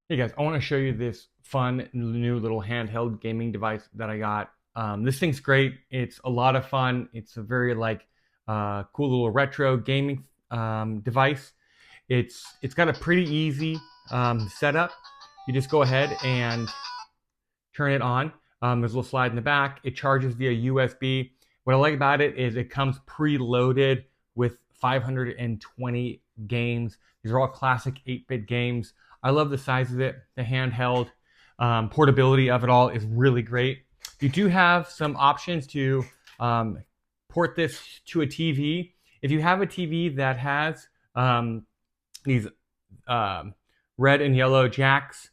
Hey guys, I want to show you this fun new little handheld gaming device that I got. This thing's great. It's a lot of fun. It's a very cool little retro gaming device. It's got a pretty easy setup. You just go ahead and turn it on. There's a little slide in the back. It charges via USB. What I like about it is it comes preloaded with 520 games. These are all classic 8-bit games. I love the size of it. The handheld portability of it all is really great. You do have some options to port this to a TV. If you have a TV that has these red and yellow jacks,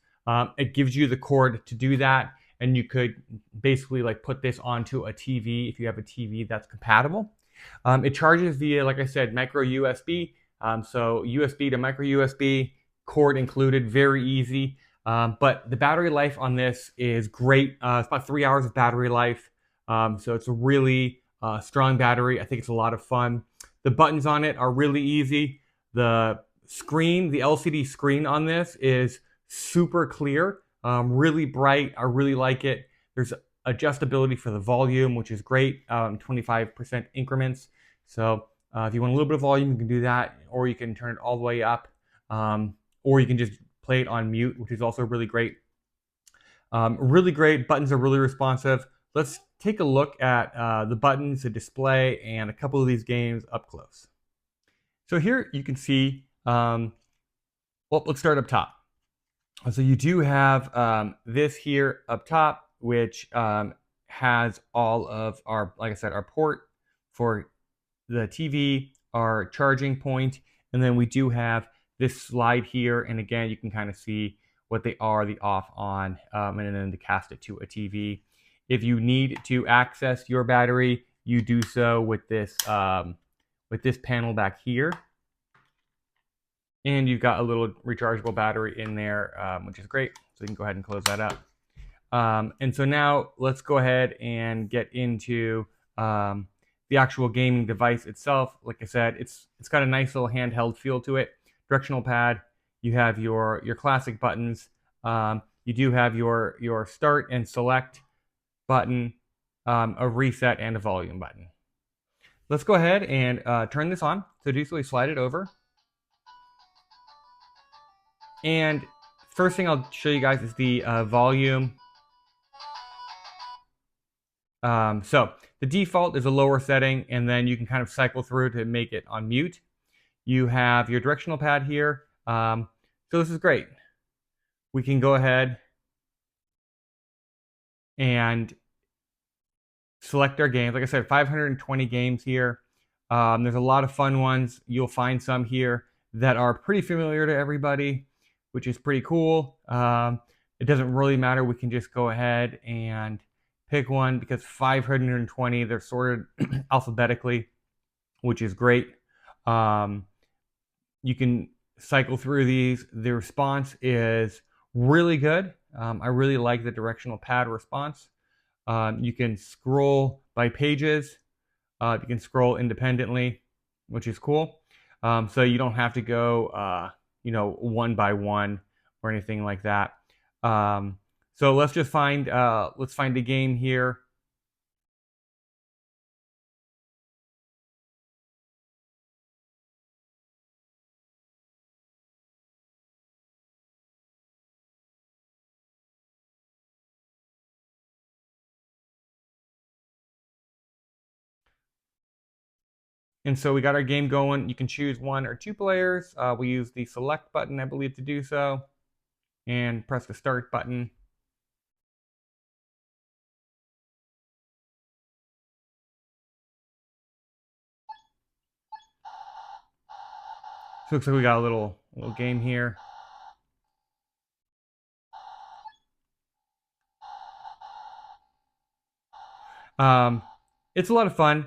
it gives you the cord to do that, and you could basically put this onto a TV if you have a TV that's compatible. It charges via, like I said, micro USB. So USB to micro USB, cord included, very easy. But the battery life on this is great. It's about 3 hours of battery life. So it's a really strong battery. I think it's a lot of fun. The buttons on it are really easy. The screen, the LCD screen on this is super clear, really bright. I really like it. There's adjustability for the volume, which is great, 25% increments. So if you want a little bit of volume, you can do that, or you can turn it all the way up, or you can just play it on mute, which is also really great. Really great. Buttons are really responsive. Let's take a look at the buttons, the display, and a couple of these games up close. So here you can see, well, let's start up top. So you do have this here up top, which has all of our, like I said, our port for the TV, our charging point, and then we do have this slide here. And again, you can kind of see what they are, the off, on, and then to cast it to a TV. If you need to access your battery, you do so with this panel back here. And you've got a little rechargeable battery in there, which is great. So you can go ahead and close that up. And so now let's go ahead and get into the actual gaming device itself. Like I said, it's got a nice little handheld feel to it. Directional pad. You have your classic buttons. You do have your start and select button, a reset, and a volume button. Let's go ahead and turn this on. So do so we slide it over. And first thing I'll show you guys is the volume. So the default is a lower setting, and then you can kind of cycle through to make it on mute. You have your directional pad here. So this is great. We can go ahead and select our games. Like I said, 520 games here. There's a lot of fun ones. You'll find some here that are pretty familiar to everybody, which is pretty cool. It doesn't really matter. We can just go ahead and pick one because 520, they're sorted alphabetically, which is great. You can cycle through these. The response is really good. I really like the directional pad response. You can scroll by pages. You can scroll independently, which is cool. So you don't have to go, one by one or anything like that. So let's just find a game here. And so we got our game going. You can choose 1 or 2 players. We use the select button, I believe, to do so, and press the start button. So it looks like we got a little game here. It's a lot of fun.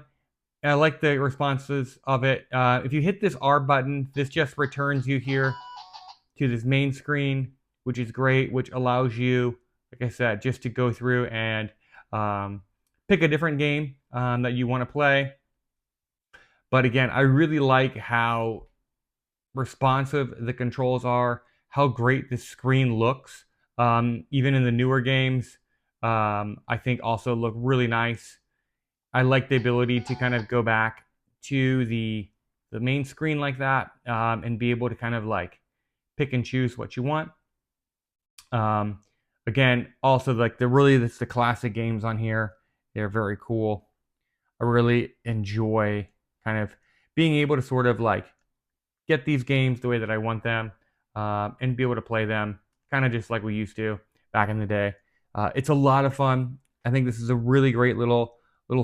I like the responses of it. If you hit this R button, this just returns you here to this main screen, which is great, which allows you, like I said, just to go through and pick a different game that you want to play. But again, I really like how responsive the controls are, how great this screen looks. Even in the newer games, I think also look really nice. I like the ability to kind of go back to the main screen like that, and be able to kind of like pick and choose what you want. Um, Again, also like the classic games on here. They're very cool. I really enjoy kind of being able to sort of like get these games the way that I want them, and be able to play them kind of just like we used to back in the day. It's a lot of fun. I think this is a really great little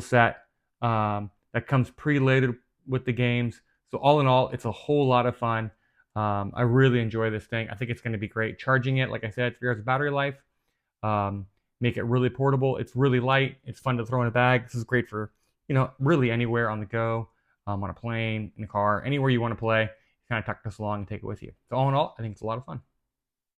set, that comes preloaded with the games. So all in all, it's a whole lot of fun. I really enjoy this thing. I think it's going to be great. Charging it, like I said, 3 hours of battery life. Um, Make it really portable. It's really light. It's fun to throw in a bag. This is great for, really anywhere on the go, on a plane, in a car, anywhere you want to play. Kind of tuck this along and take it with you. So all in all, I think it's a lot of fun.